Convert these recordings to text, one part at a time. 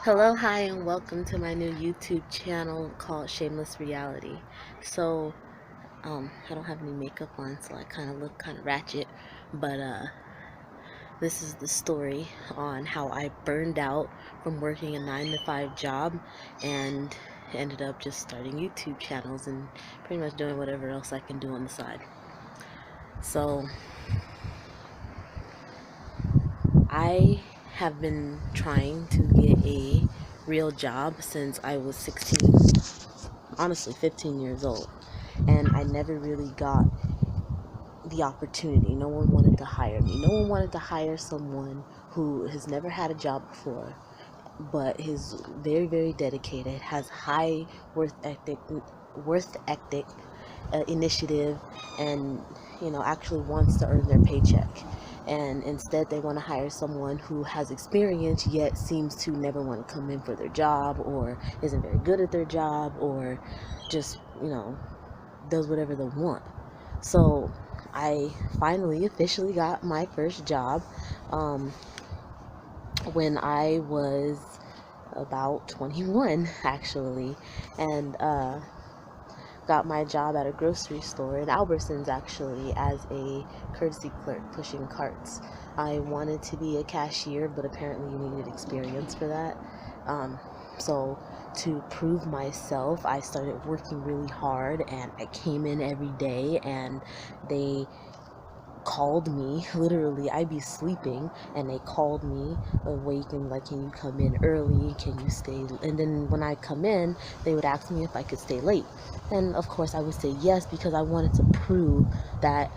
Hello, hi, and welcome to my new YouTube channel called Shameless Reality. So, I don't have any makeup on, so I kind of look kind of ratchet, but this is the story on how I burned out from working a 9 to 5 job and ended up just starting YouTube channels and pretty much doing whatever else I can do on the side. So, I have been trying to get a real job since I was 16, honestly 15 years old, and I never really got the opportunity. No one wanted to hire me. No one wanted to hire someone who has never had a job before but is very, very dedicated, has high worth ethic, initiative, and actually wants to earn their paycheck. And instead they want to hire someone who has experience yet seems to never want to come in for their job, or isn't very good at their job, or just does whatever they want. So I finally officially got my first job um, when I was about 21, actually, and got my job at a grocery store in Albertsons, actually, as a courtesy clerk pushing carts. I wanted to be a cashier, but apparently you needed experience for that. So to prove myself, I started working really hard, and I came in every day, and they called me. Literally, I'd be sleeping and they called me awake and like, can you come in early, can you stay? And then when I come in, they would ask me if I could stay late, and of course I would say yes, because I wanted to prove that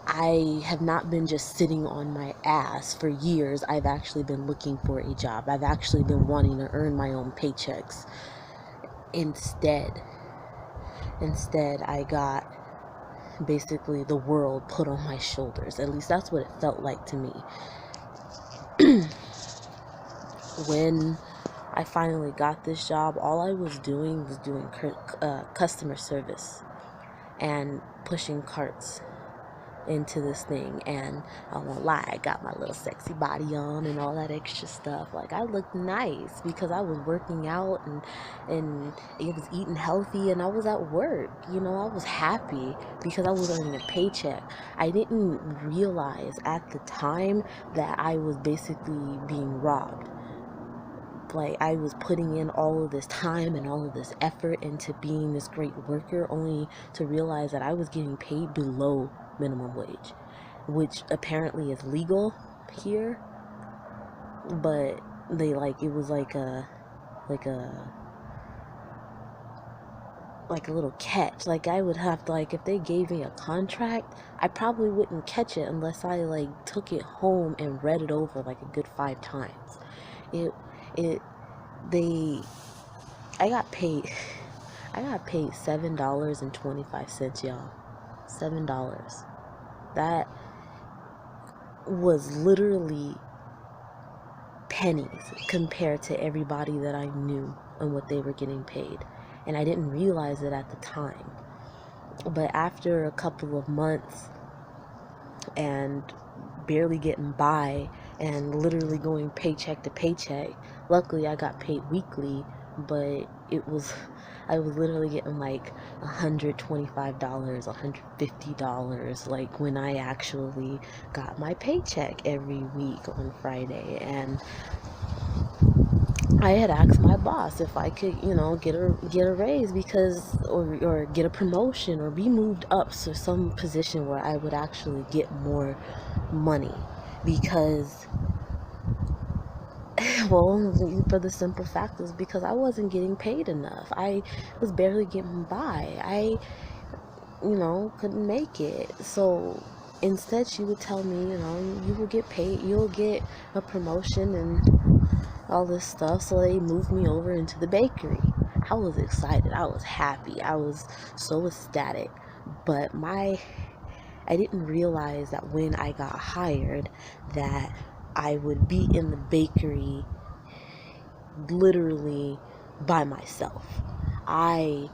I have not been just sitting on my ass for years. I've actually been looking for a job. I've actually been wanting to earn my own paychecks. Instead I got basically the world put on my shoulders. At least that's what it felt like to me. When I finally got this job, all I was doing customer service and pushing carts into this thing. And I won't lie, I got my little sexy body on and all that extra stuff. Like, I looked nice because I was working out, and I was eating healthy, and I was at work. I was happy because I was earning a paycheck. I didn't realize at the time that I was basically being robbed. Like, I was putting in all of this time and all of this effort into being this great worker, only to realize that I was getting paid below minimum wage, which apparently is legal here, but it was like a like a little catch. Like, I would have to, like, if they gave me a contract, I probably wouldn't catch it unless I took it home and read it over like a good 5 times. It it they I got paid $7.25, y'all. $7. That was literally pennies compared to everybody that I knew and what they were getting paid. And I didn't realize it at the time. But after a couple of months and barely getting by and literally going paycheck to paycheck, luckily I got paid weekly, but I was literally getting like $125, $150, like, when I actually got my paycheck every week on Friday. And I had asked my boss if I could, get a raise, because or get a promotion or be moved up to some position where I would actually get more money, because well, for the simple fact is because I wasn't getting paid enough. I was barely getting by. I couldn't make it. So instead she would tell me, you will get paid, you'll get a promotion and all this stuff. So they moved me over into the bakery. I was excited, I was happy, I was so ecstatic. But I didn't realize that when I got hired that I would be in the bakery literally by myself. I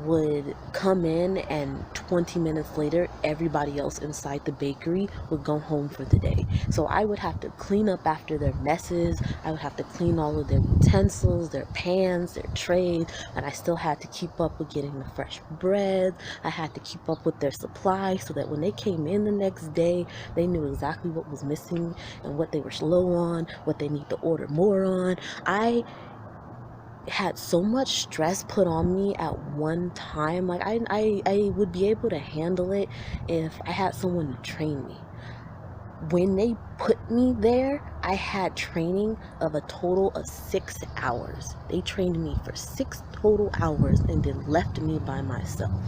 would come in, and 20 minutes later everybody else inside the bakery would go home for the day. So I would have to clean up after their messes. I would have to clean all of their utensils, their pans, their trays, and I still had to keep up with getting the fresh bread. I had to keep up with their supplies so that when they came in the next day, they knew exactly what was missing and what they were low on, what they need to order more on. I had so much stress put on me at one time. Like I would be able to handle it if I had someone to train me. When they put me there, I had training of a total of 6 hours. They trained me for 6 total hours and then left me by myself.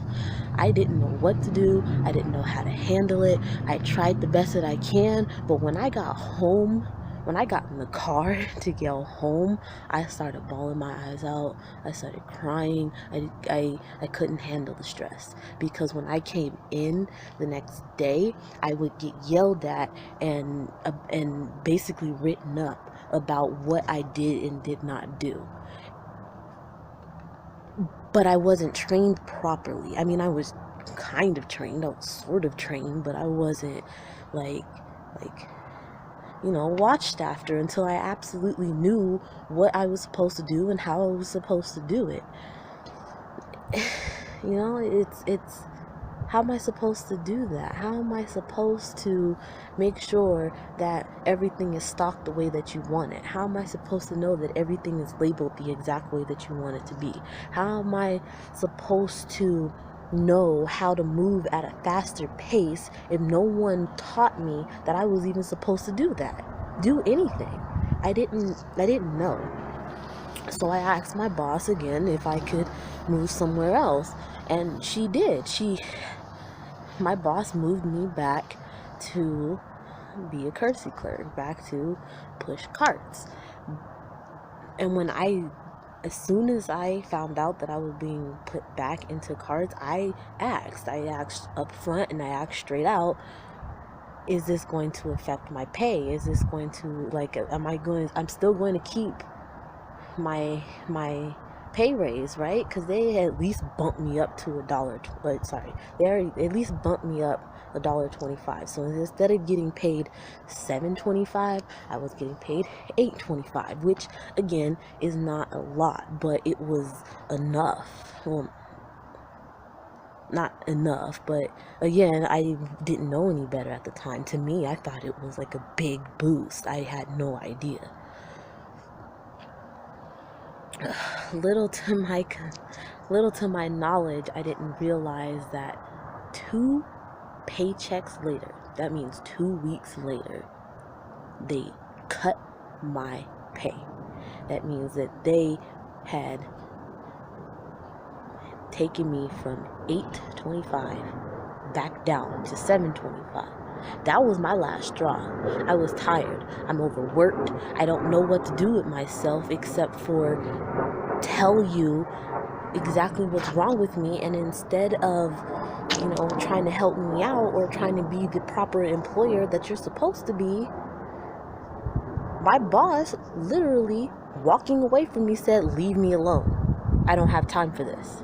I didn't know what to do. I didn't know how to handle it. I tried the best that I can, but when I got home, when I got in the car to go home, I started bawling my eyes out. I started crying. I couldn't handle the stress, because when I came in the next day, I would get yelled at and basically written up about what I did and did not do. But I wasn't trained properly. I mean, I was kind of trained. I was sort of trained, but I wasn't like watched after until I absolutely knew what I was supposed to do and how I was supposed to do it. It's how am I supposed to do that? How am I supposed to make sure that everything is stocked the way that you want it? How am I supposed to know that everything is labeled the exact way that you want it to be? How am I supposed to know how to move at a faster pace if no one taught me that I was even supposed to do that? Do anything. I didn't know. So I asked my boss again if I could move somewhere else, and she did. My boss moved me back to be a courtesy clerk, back to push carts. And as soon as I found out that I was being put back into carts, I asked up front and I asked straight out, is this going to affect my pay? Is this going to, I'm still going to keep my pay raise, right? Because they at least bumped me up to they at least bumped me up $1.25. So instead of getting paid $7.25, I was getting paid $8.25, which again is not a lot, but it was enough. Well, not enough, but again, I didn't know any better at the time. To me, I thought it was like a big boost. I had no idea. Little to my knowledge, I didn't realize that 2 paychecks later, that means 2 weeks later, they cut my pay. That means that they had taken me from $8.25 back down to $7.25. That was my last straw. I was tired. I'm overworked. I don't know what to do with myself except for tell you exactly what's wrong with me, and instead of trying to help me out or trying to be the proper employer that you're supposed to be, my boss literally walking away from me said, leave me alone. I don't have time for this.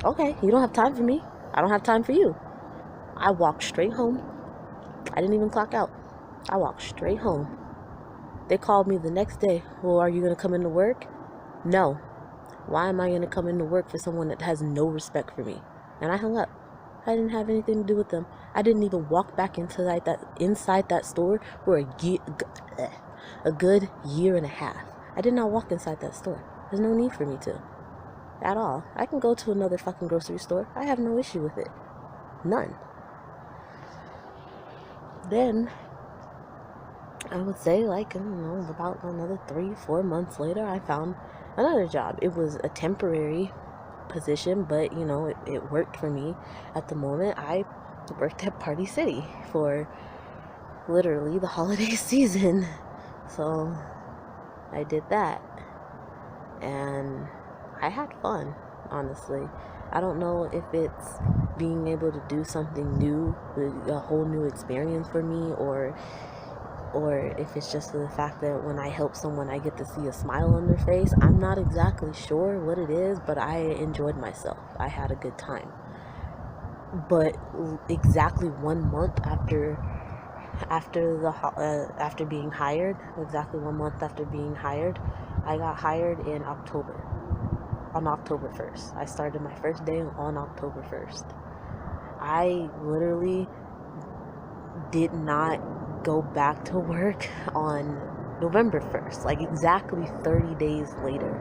Okay, you don't have time for me. I don't have time for you. I walked straight home. I didn't even clock out. I walked straight home. They called me the next day. Well, are you going to come into work? No. Why am I going to come into work for someone that has no respect for me? And I hung up. I didn't have anything to do with them. I didn't even walk back inside that store for a good year and a half. I did not walk inside that store. There's no need for me to. At all. I can go to another fucking grocery store. I have no issue with it. None. Then, I would say about another 3-4 months later, I found another job. It was a temporary position, but it worked for me at the moment. I worked at Party City for literally the holiday season. So I did that, and I had fun, honestly. I don't know if it's being able to do something new, a whole new experience for me, or or if it's just the fact that when I help someone I get to see a smile on their face. I'm not exactly sure what it is, but I enjoyed myself. I had a good time. But exactly 1 month after being hired, exactly 1 month after being hired, I got hired in October. On October 1st. I started my first day on October 1st. I literally did not go back to work on November 1st, like exactly 30 days later.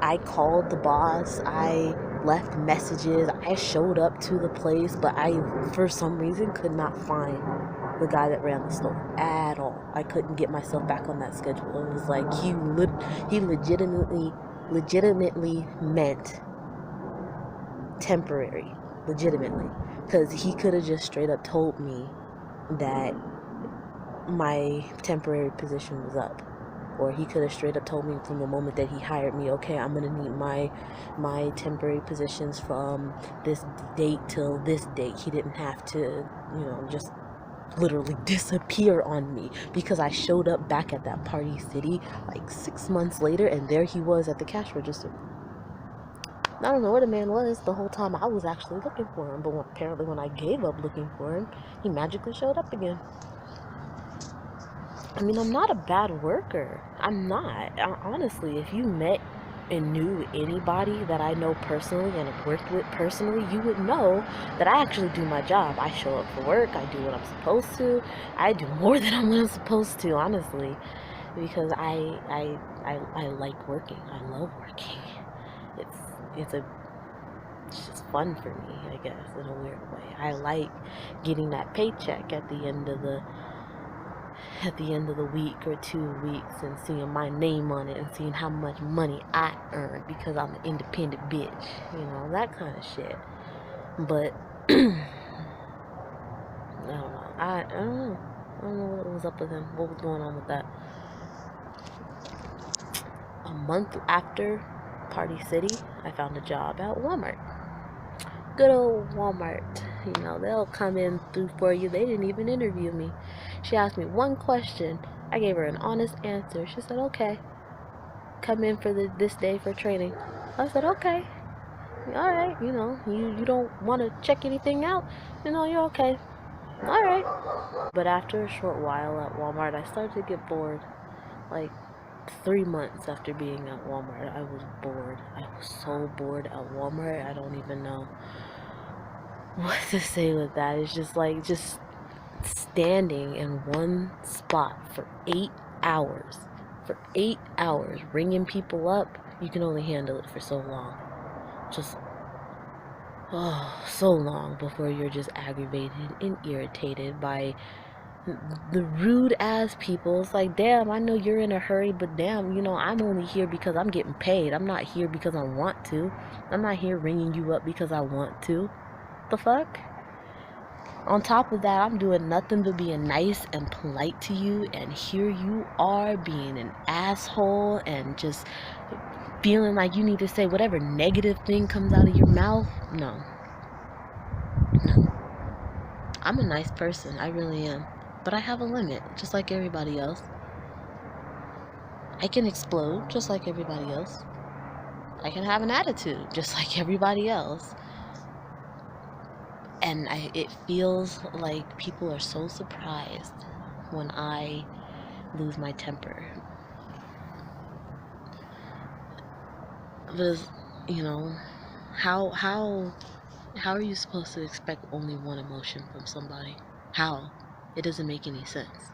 I called the boss, I left messages, I showed up to the place, but I, for some reason, could not find the guy that ran the store at all. I couldn't get myself back on that schedule. It was like he legitimately meant temporary, legitimately, because he could have just straight up told me that my temporary position was up, or he could have straight up told me from the moment that he hired me, okay, I'm gonna need my temporary positions from this date till this date. He didn't have to, just literally disappear on me, because I showed up back at that Party City like 6 months later, and there he was at the cash register. I don't know where the man was the whole time I was actually looking for him, but apparently when I gave up looking for him, he magically showed up again. I mean, I'm not a bad worker. I'm not. Honestly, if you met and knew anybody that I know personally and have worked with personally, you would know that I actually do my job. I show up for work. I do what I'm supposed to. I do more than I'm supposed to, honestly, because I like working. I love working. It's just fun for me, I guess, in a weird way. I like getting that paycheck at the end of the week or 2 weeks, and seeing my name on it and seeing how much money I earn because I'm an independent bitch, that kind of shit. But I don't know. I don't know what was up with him. What was going on with that? A month after Party City, I found a job at Walmart. Good old Walmart. They'll come in through for you. They didn't even interview me. She asked me one question. I gave her an honest answer. She said, okay, come in for this day for training. I said, okay, all right. You don't want to check anything out. You're okay. All right. But after a short while at Walmart, I started to get bored. Like 3 months after being at Walmart, I was bored. I was so bored at Walmart. I don't even know what to say with that. It's just like standing in one spot for 8 hours. For 8 hours, ringing people up. You can only handle it for so long. So long before you're just aggravated and irritated by the rude ass people. It's like, damn, I know you're in a hurry, but damn, I'm only here because I'm getting paid. I'm not here because I want to. I'm not here ringing you up because I want to. The fuck? On top of that, I'm doing nothing but being nice and polite to you, and here you are being an asshole and just feeling like you need to say whatever negative thing comes out of your mouth. No. I'm a nice person, I really am. But I have a limit, just like everybody else. I can explode, just like everybody else. I can have an attitude, just like everybody else. And it feels like people are so surprised when I lose my temper. Because, how are you supposed to expect only one emotion from somebody? How? It doesn't make any sense.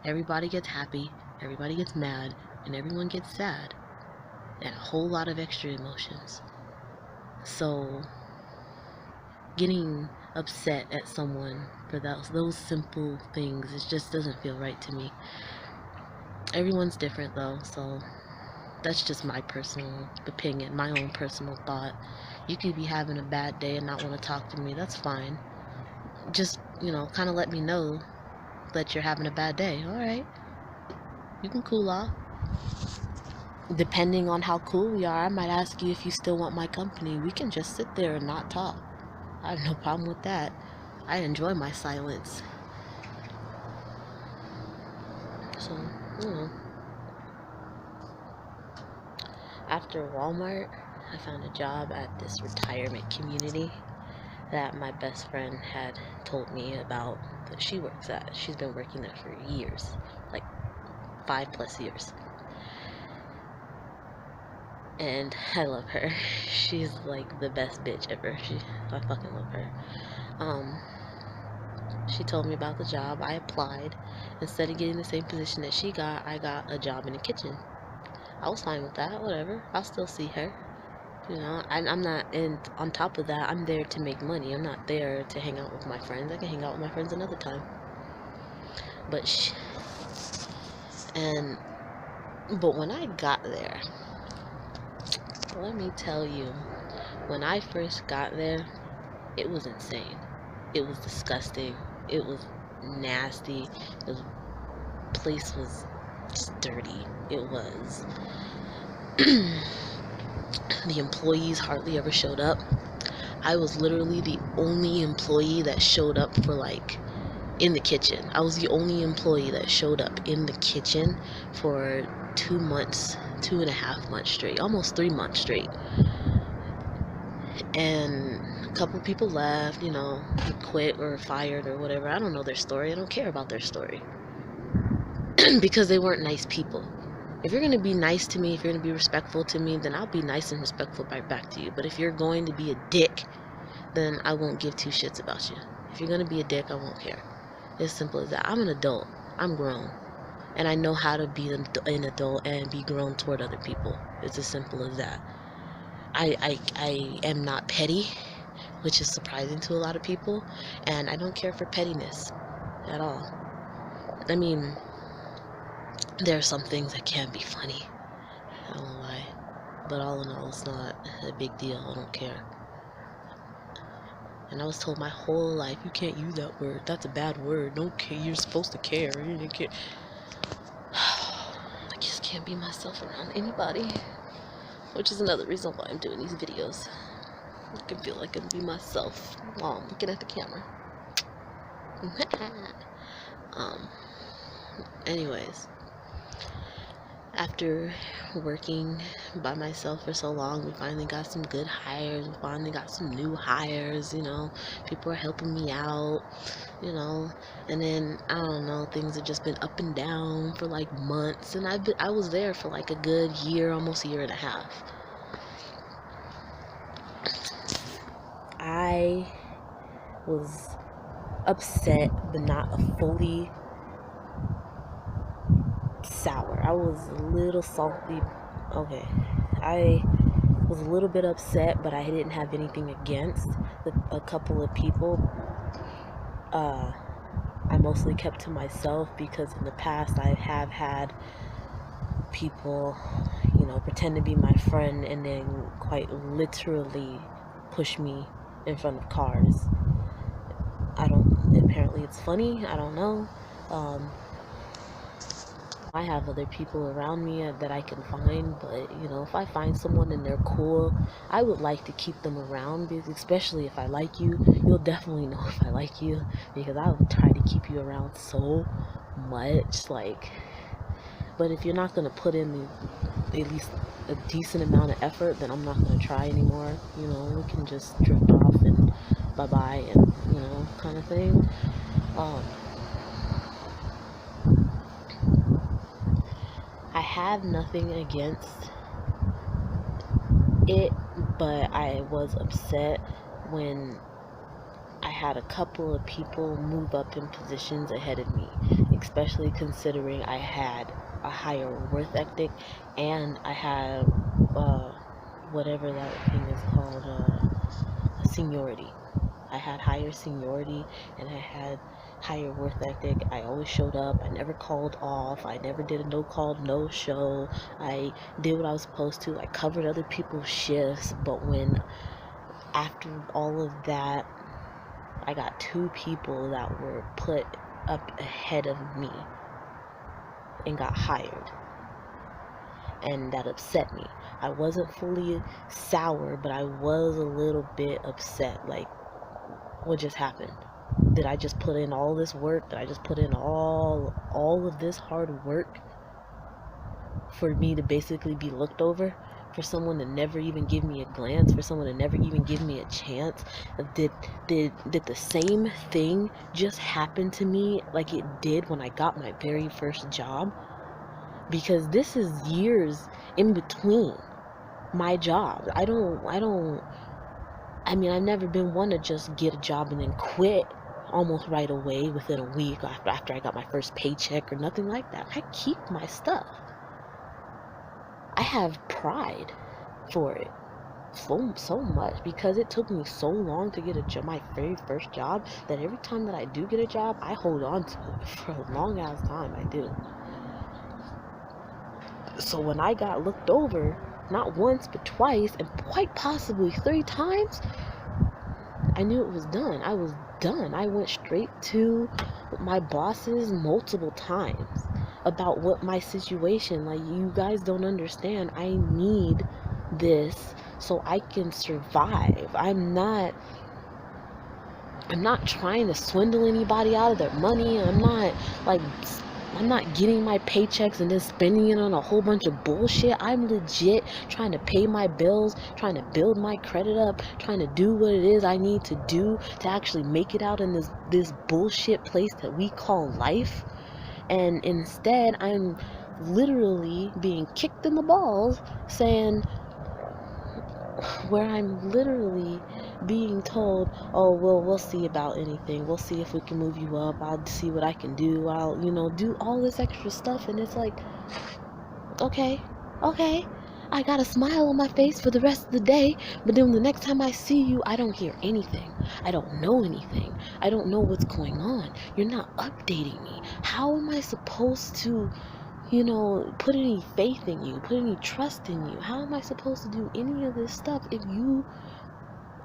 Everybody gets happy, everybody gets mad, and everyone gets sad. And a whole lot of extra emotions. So, getting upset at someone for those simple things, it just doesn't feel right to me. Everyone's different though, so that's just my personal opinion, my own personal thought. You could be having a bad day and not want to talk to me. That's fine. Just, kind of let me know that you're having a bad day. All right. You can cool off. Depending on how cool we are, I might ask you if you still want my company. We can just sit there and not talk. I have no problem with that. I enjoy my silence. So, you know, after Walmart, I found a job at this retirement community that my best friend had told me about that she works at. She's been working there for years, like 5+ years. And I love her. She's like the best bitch ever. I fucking love her. Um, she told me about the job. I applied. Instead of getting the same position that she got, I got a job in the kitchen. I was fine with that. Whatever. I'll still see her. You know, I'm not, and on top of that, I'm there to make money. I'm not there to hang out with my friends. I can hang out with my friends another time. But when I got there, let me tell you, when I first got there, it was insane. It was disgusting. It was nasty. The place was just dirty. It was. The employees hardly ever showed up. I was literally the only employee that showed up for like in the kitchen. I was the only employee that showed up in the kitchen for 2 months, 2.5 months straight, almost 3 months straight. And a couple people left, you know, quit or fired or whatever. I don't know their story. I don't care about their story. Because they weren't nice people. If you're going to be nice to me, if you're going to be respectful to me, then I'll be nice and respectful back to you. But if you're going to be a dick, then I won't give two shits about you. If you're going to be a dick, I won't care. As simple as that. I'm an adult. I'm grown. And I know how to be an adult and be grown toward other people. It's as simple as that. I am not petty, which is surprising to a lot of people. And I don't care for pettiness at all. I mean, there are some things that can be funny. I don't lie. But all in all, it's not a big deal. I don't care. And I was told my whole life, you can't use that word. That's a bad word. Don't care. You're supposed to care. You don't care. I just can't be myself around anybody. Which is another reason why I'm doing these videos. I can feel like I can be myself while I'm looking at the camera. Anyways. After working by myself for so long, we finally got some good hires. We finally got some new hires, you know. People are helping me out, you know. And then, I don't know, things have just been up and down for like months. And I was there for like a good year, almost a year and a half. I was upset, but not fully sour. I was a little salty. Okay, I was a little bit upset, but I didn't have anything against a couple of people. I mostly kept to myself because in the past I have had people, you know, pretend to be my friend and then quite literally push me in front of cars. Apparently it's funny, I don't know. I have other people around me that I can find, but you know, if I find someone and they're cool, I would like to keep them around, because especially if I like you, you'll definitely know if I like you, because I would try to keep you around so much, like, but if you're not going to put in at least a decent amount of effort, then I'm not going to try anymore. You know, we can just drift off and bye-bye and, you know, kind of thing. I have nothing against it, but I was upset when I had a couple of people move up in positions ahead of me, especially considering I had a higher worth ethic and I had whatever that thing is called, seniority. I had higher seniority and I had higher worth ethic. I always showed up. I never called off. I never did a no call, no show. I did what I was supposed to. I covered other people's shifts. But when, after all of that, I got 2 people that were put up ahead of me and got hired. And that upset me. I wasn't fully sour, but I was a little bit upset. Like, what just happened? did I just put in all this work? Did I just put in all of this hard work for me to basically be looked over? For someone to never even give me a glance? For someone to never even give me a chance? Did the same thing just happen to me like it did when I got my very first job? Because this is years in between my jobs. I mean, I've never been one to just get a job and then quit almost right away within a week after I got my first paycheck or nothing like that. I keep my stuff. I have pride for it so much because it took me so long to get my very first job, that every time that I do get a job, I hold on to it for a long ass time. I do. So when I got looked over, not once but twice, and quite possibly 3 times, I knew it was done. I was done. I went straight to my bosses multiple times about what my situation, like, you guys don't understand. I need this so I can survive. I'm not trying to swindle anybody out of their money. I'm not getting my paychecks and then spending it on a whole bunch of bullshit. I'm legit trying to pay my bills, trying to build my credit up, trying to do what it is I need to do to actually make it out in this bullshit place that we call life. And instead, I'm literally being kicked in the balls, where I'm literally being told, oh, well, we'll see about anything. We'll see if we can move you up. I'll see what I can do. I'll, do all this extra stuff. And it's like, okay. I got a smile on my face for the rest of the day, but then the next time I see you, I don't hear anything. I don't know anything. I don't know what's going on. You're not updating me. How am I supposed to put any faith in you, put any trust in you? How am I supposed to do any of this stuff if you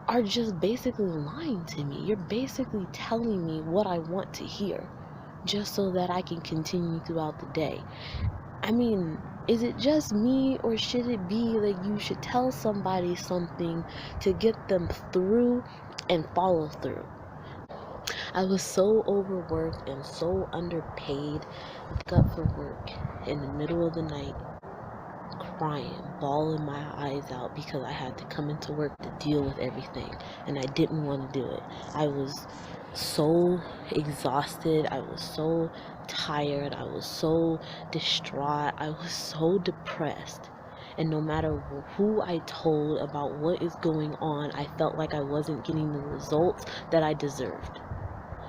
are just basically lying to me? You're basically telling me what I want to hear just so that I can continue throughout the day. I mean, is it just me, or should it be like you should tell somebody something to get them through and follow through? I was so overworked and so underpaid. I woke up for work in the middle of the night, crying, bawling my eyes out because I had to come into work to deal with everything, and I didn't want to do it. I was so exhausted. I was so tired. I was so distraught. I was so depressed. And no matter who I told about what is going on, I felt like I wasn't getting the results that I deserved.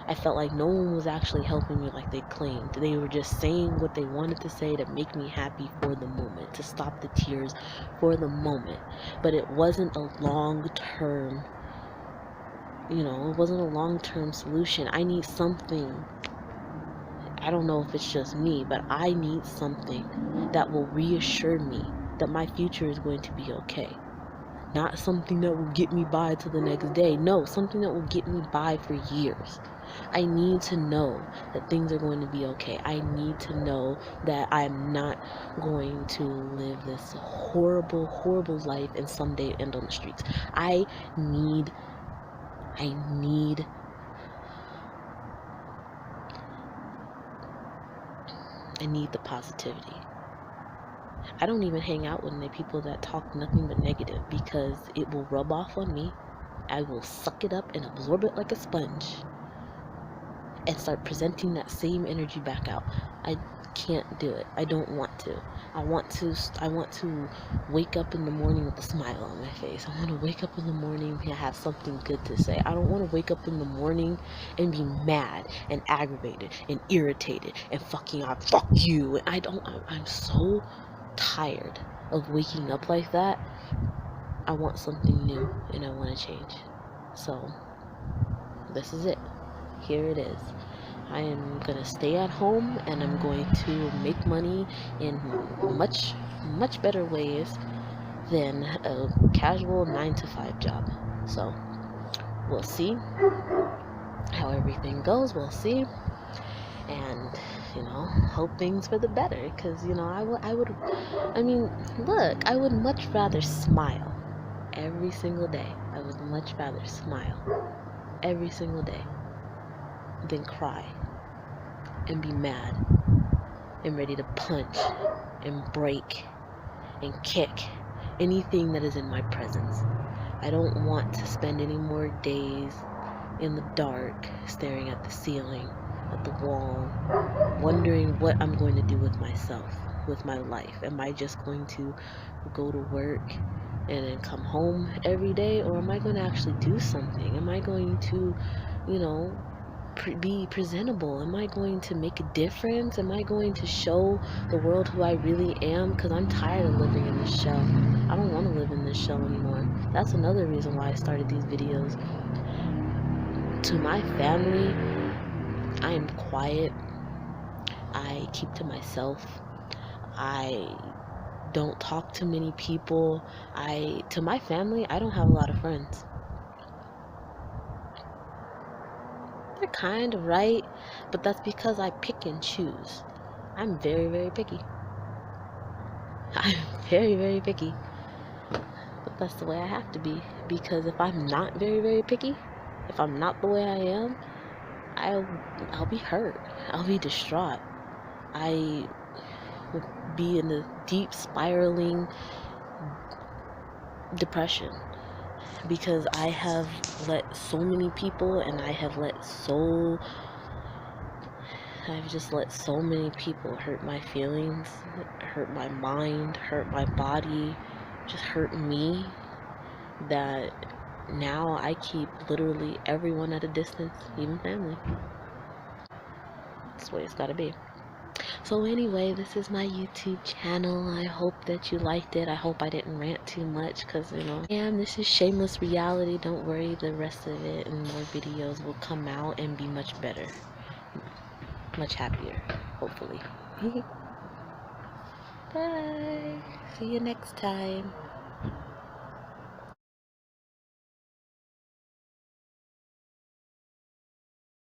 I felt like no one was actually helping me like they claimed. They were just saying what they wanted to say to make me happy for the moment, to stop the tears for the moment. But it wasn't a long-term, it wasn't a long-term solution. I need something. I don't know if it's just me, but I need something that will reassure me that my future is going to be okay. Not something that will get me by to the next day. No, something that will get me by for years. I need to know that things are going to be okay. I need to know that I'm not going to live this horrible, horrible life and someday end on the streets. I need the positivity. I don't even hang out with the people that talk nothing but negative, because it will rub off on me. I will suck it up and absorb it like a sponge and start presenting that same energy back out. I can't do it. I don't want to. I want to wake up in the morning with a smile on my face. I want to wake up in the morning and have something good to say. I don't want to wake up in the morning and be mad and aggravated and irritated and fuck you. I'm so tired of waking up like that. I want something new and I want to change. So this is it. Here it is. I am gonna stay at home and I'm going to make money in much, much better ways than a casual 9-to-5 job. So we'll see how everything goes. We'll see. And hope things for the better, because I would much rather smile every single day. I would much rather smile every single day than cry and be mad and ready to punch and break and kick anything that is in my presence. I don't want to spend any more days in the dark, staring at the ceiling, at the wall, wondering what I'm going to do with myself, with my life. Am I just going to go to work and then come home every day, or am I going to actually do something? Am I going to, be presentable? Am I going to make a difference? Am I going to show the world who I really am? Because I'm tired of living in this shell. I don't want to live in this shell anymore. That's another reason why I started these videos. To my family, I am quiet. I keep to myself. I don't talk to many people. To my family, I don't have a lot of friends. They're kind of right, but that's because I pick and choose. I'm very, very picky. I'm very, very picky. But that's the way I have to be. Because if I'm not very, very picky, if I'm not the way I am, I'll be hurt. I'll be distraught. I will be in a deep spiraling depression. Because I have let so many people, and I've just let so many people hurt my feelings, hurt my mind, hurt my body, just hurt me, that now I keep literally everyone at a distance, even family. That's the way it's gotta be. So anyway, this is my YouTube channel. I hope that you liked it. I hope I didn't rant too much, because this is shameless reality. Don't worry, the rest of it and more videos will come out and be much better, much happier, hopefully. Bye. See you next time.